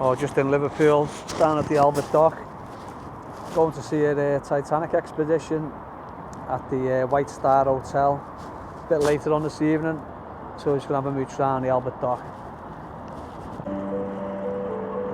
or just in Liverpool, down at the Albert Dock. Going to see a Titanic expedition at the White Star Hotel a bit later on this evening, so just going to have a mooch around the Albert Dock.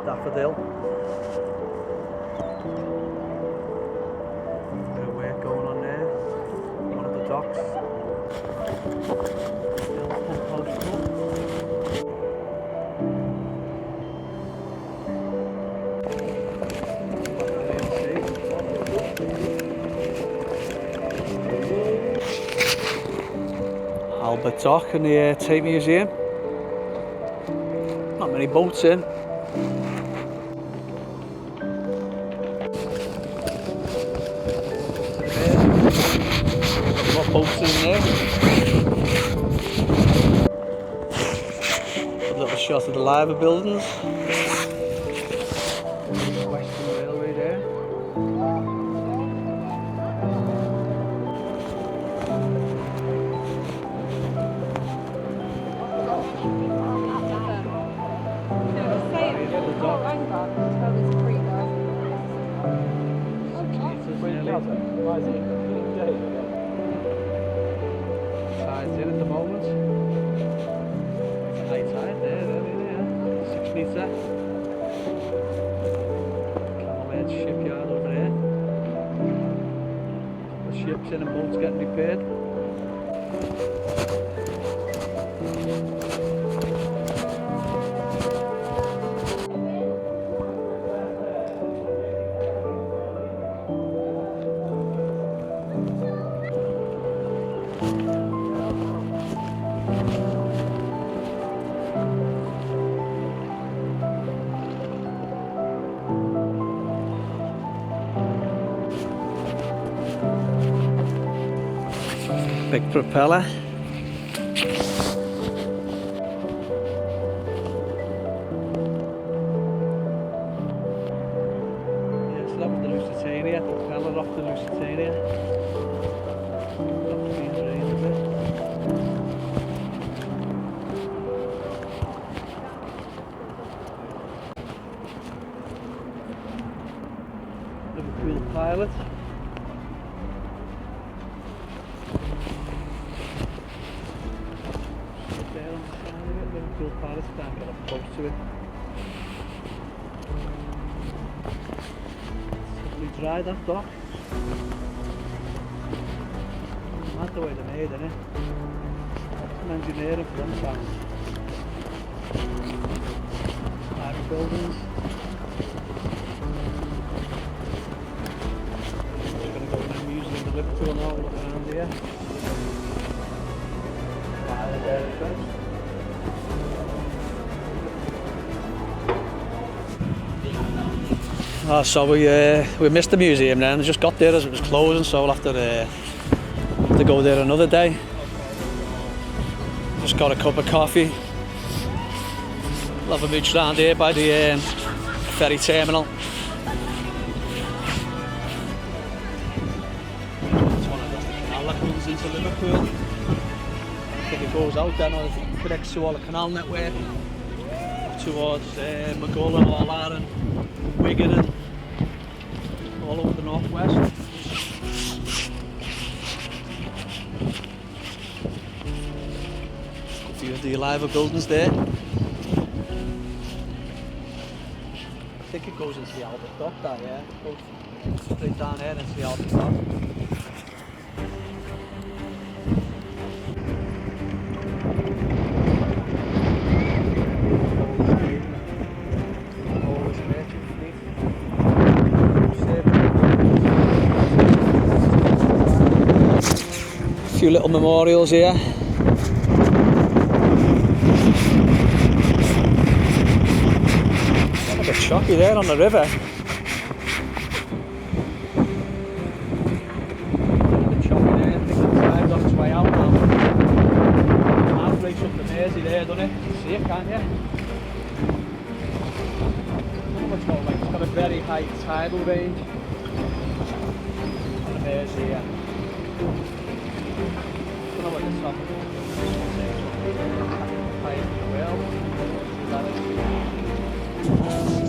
Daffodil. Bit of work going on there, one of the docks. Still composable. Albert Dock and the Tate Museum. Not many boats in. What boats in there? A little shot of the Liver buildings. Western Railway there. Tide's in at the moment. High tide there, 6 metre. Camelhead shipyard over there. The ships in and boats getting repaired. Big propeller. Yeah, so that was the Lusitania, propeller off the Lusitania. Liverpool pilot. Liverpool pilots can't get up close to it. It's really dry, that dock. Not the way they're made, innit? Some engineering for them sounds. Private buildings. Just going to go in the museum of Liverpool now, look around here. Pilot there first. Oh, so we missed the museum then. Just got there as it was closing, so we'll have to go there another day. Just got a cup of coffee. We'll have a mooch round here by the ferry terminal. It's one of the canal that runs into Liverpool. I think it goes out then, or it connects to all the canal network towards Maghull and all that, and Wigan and all over the northwest. A few of the Liver buildings there. I think it goes into the Albert Dock, that, yeah. It goes straight down there into the Albert Dock. A few little memorials here. A bit choppy there on the river. A bit choppy there, I think the tide's on its way out now. I'll break up the Mersey there, doesn't it? You can see it, can't you? It's got a very high tidal range on the Mersey here. I don't know what the top of the world.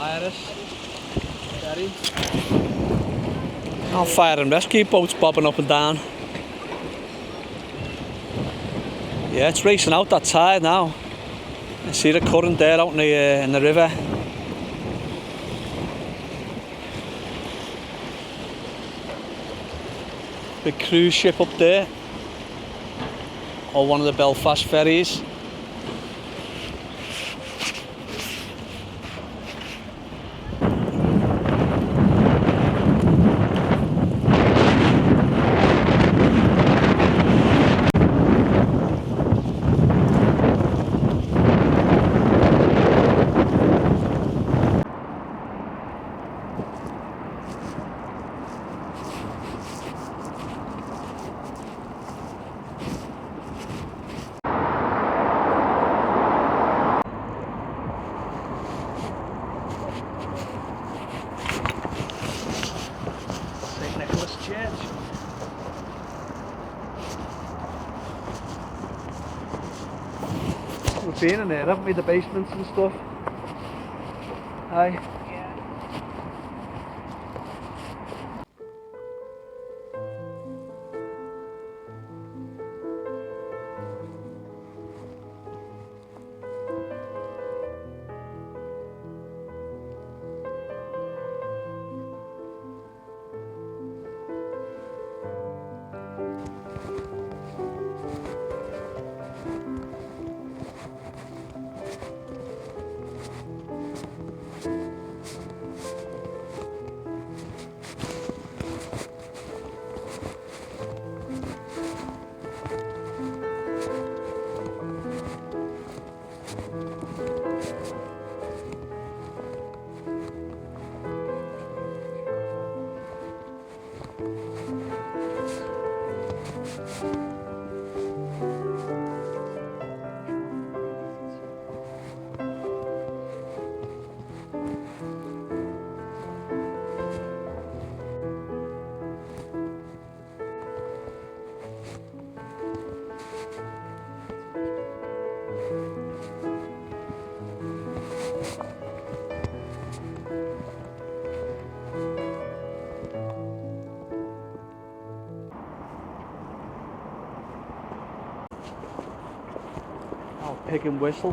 Iris. Ferry. Now fire and rescue boats bobbing up and down. Yeah, it's racing out that tide now. I see the current there out in the river. Big cruise ship up there, or one of the Belfast ferries. We've been in there, haven't we? The basements and stuff. Aye. Pig and whistle.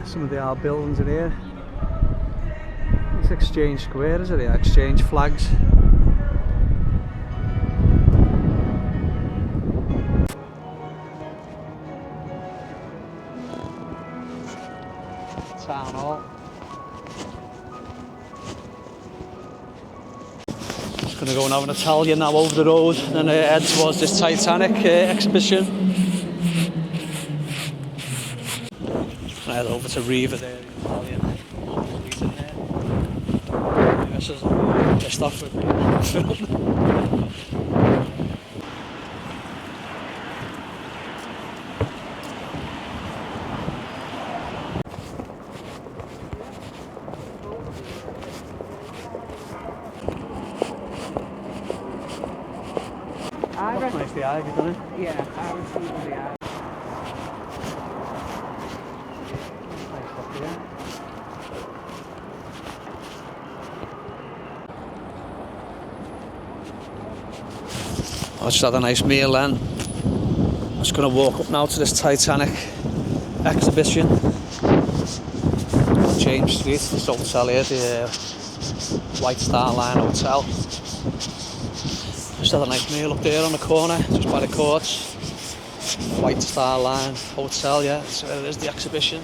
Some of the old buildings in here. It's Exchange Square, is it? Yeah, Exchange flags. Town Hall. Gonna go and have an Italian now over the road and head towards this Titanic exhibition. Head over to Riva there, the Italian. He's in there. This is pissed off with me. That's nice, the ivy, doesn't it? Yeah, I was thinking the ivy. Nice up here. I just had a nice meal then. I'm just going to walk up now to this Titanic exhibition. James Street, this hotel here, the White Star Line Hotel. Just had a nice meal up there on the corner, just by the courts. White Star Line Hotel, yeah, so there it is, the exhibition.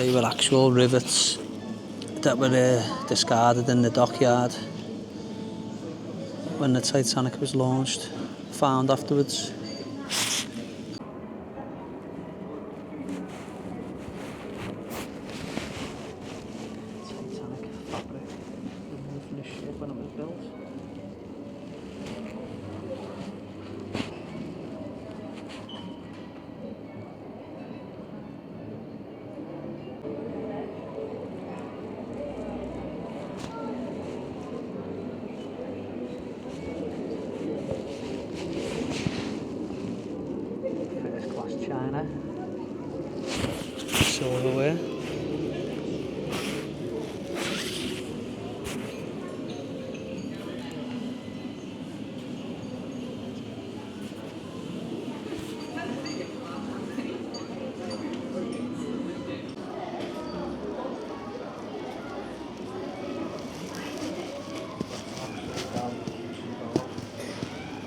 They were actual rivets that were discarded in the dockyard when the Titanic was launched, found afterwards. Titanic fabric removed from the ship when it was built. First class china, silverware.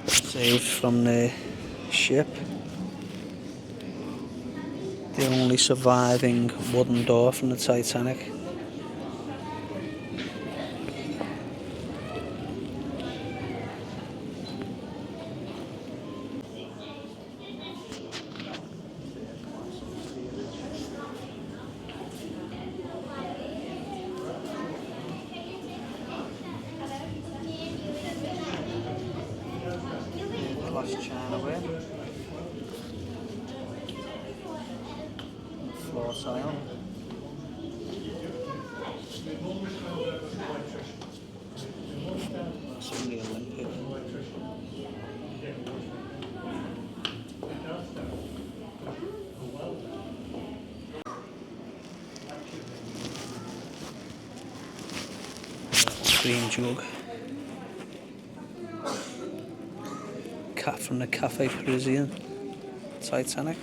Saved from the ship. The only surviving wooden door from the Titanic. Glass chinaware. Floor tile. That's from the Olympic. Green jug. Cat from the Cafe Parisian. Titanic.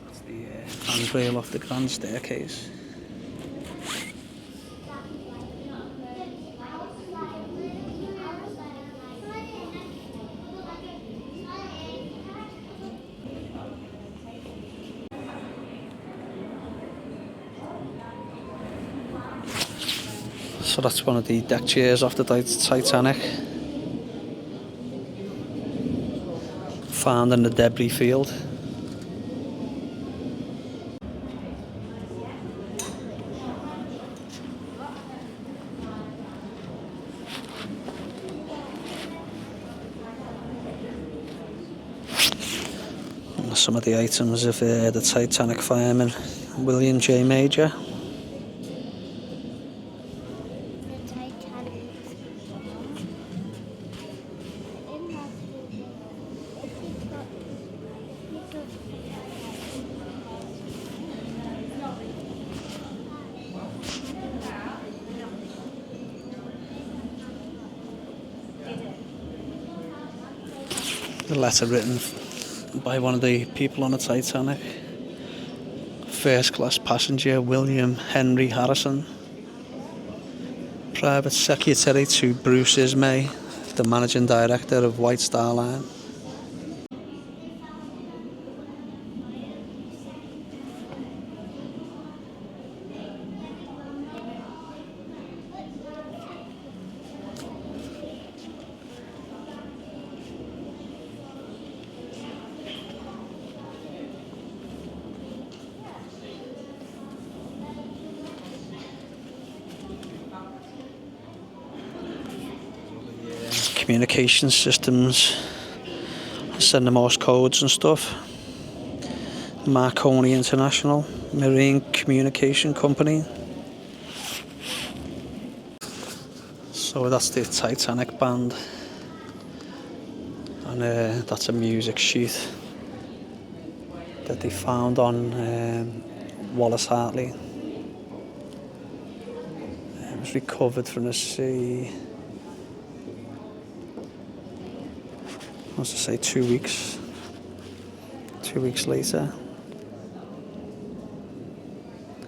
That's the handrail off the grand staircase. So that's one of the deck chairs off the Titanic. Found in the debris field. And some of the items of the Titanic fireman William J. Major. The letter written by one of the people on the Titanic. First class passenger William Henry Harrison. Private secretary to Bruce Ismay, the managing director of White Star Line. Communication systems, send the Morse codes and stuff. Marconi International Marine Communication Company. So that's the Titanic band, and that's a music sheet that they found on Wallace Hartley. It was recovered from the sea. I was to say 2 weeks. 2 weeks later.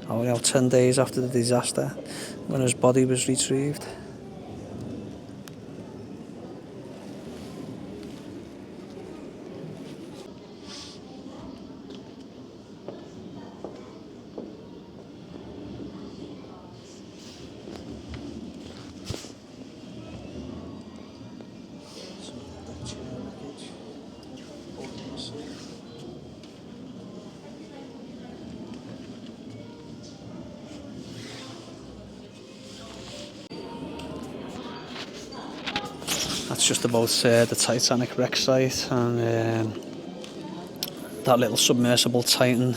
Oh, 10 days after the disaster, when his body was retrieved. That's just about the Titanic wreck site, and that little submersible Titan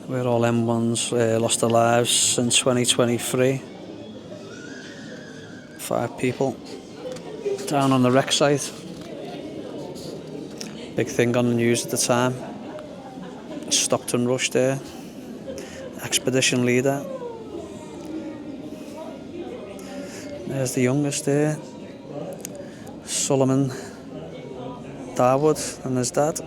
where all them ones lost their lives in 2023. 5 people down on the wreck site. Big thing on the news at the time. Stockton Rush there, expedition leader. There's the youngest there, Solomon Darwood, and his dad.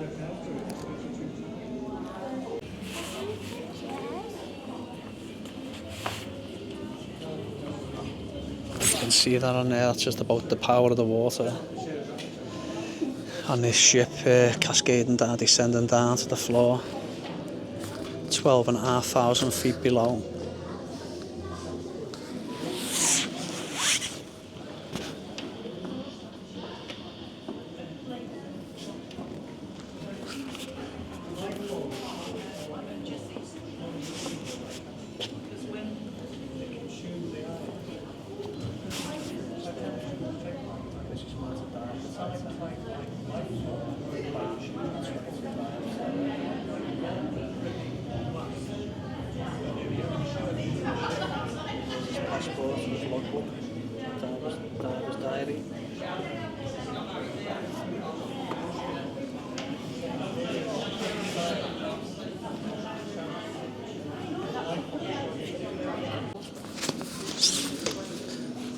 You can see that on there. That's just about the power of the water on this ship, cascading down, descending down to the floor, 12,500 feet below. Passport, his logbook, driver's diary.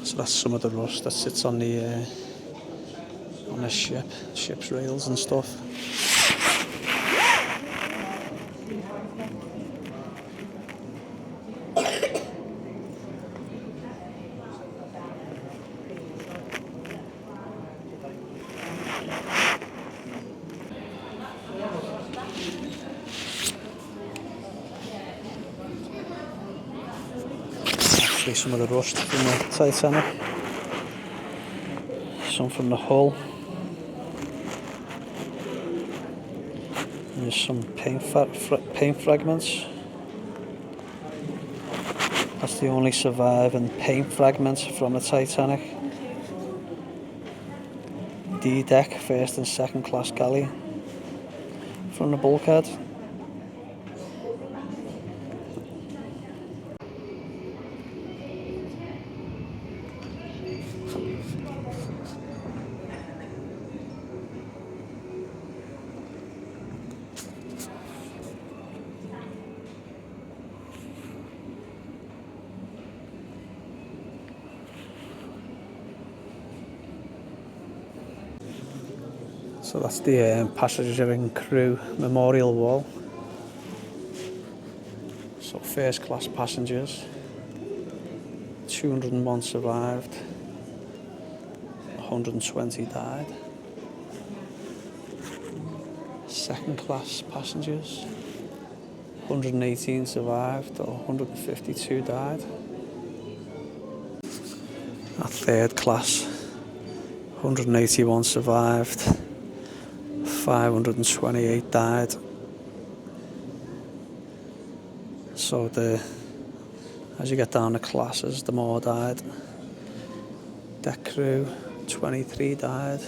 So that's some of the rust that sits on the ship's rails and stuff. Actually, some of the rust from the Titanic, some from the hull. There's some paint fragments. That's the only surviving paint fragment from the Titanic. D-deck, first and second class galley from the bulkhead. So that's the passenger and crew memorial wall. So first class passengers, 201 survived, 120 died. Second class passengers, 118 survived, 152 died. At third class, 181 survived, 528 died. So as you get down the classes, the more died. Deck crew, 23 died.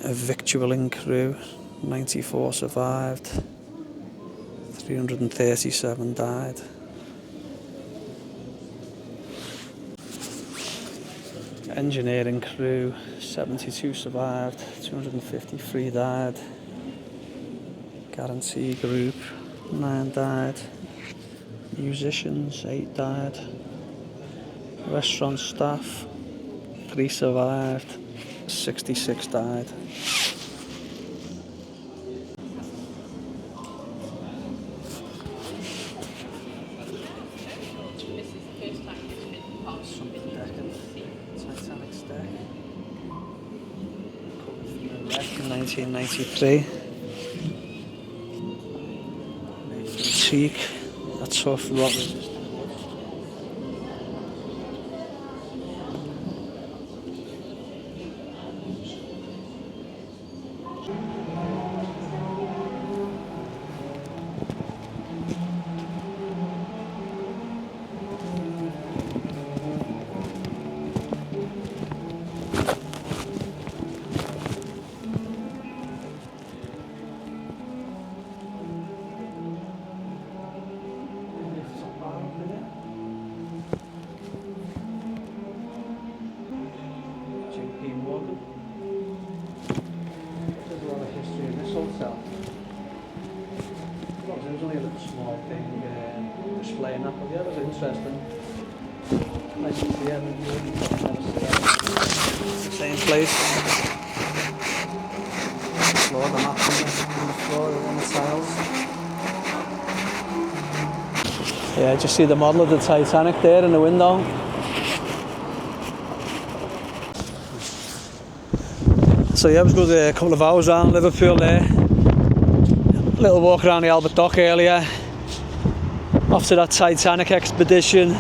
A victualling crew, 94 survived, 337 died. Engineering crew, 72 survived, 253 died. Guarantee group, 9 died. Musicians, 8 died. Restaurant staff, 3 survived, 66 died. in 1993. Teak, a tough rot resistant wood. There's a lot of history in this hotel. Well, there was only a little small thing displaying that, but yeah, it was interesting. Nice to see everything. The same place. Floor, the map on the floor, on the tiles. Yeah, just see the model of the Titanic there in the window. So yeah, I was good a couple of hours around Liverpool there. A little walk around the Albert Dock earlier. Off to that Titanic exhibition.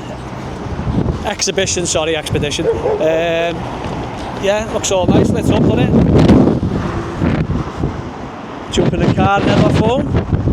Yeah, looks all nice, lit up, doesn't it? Jump in the car and head off home.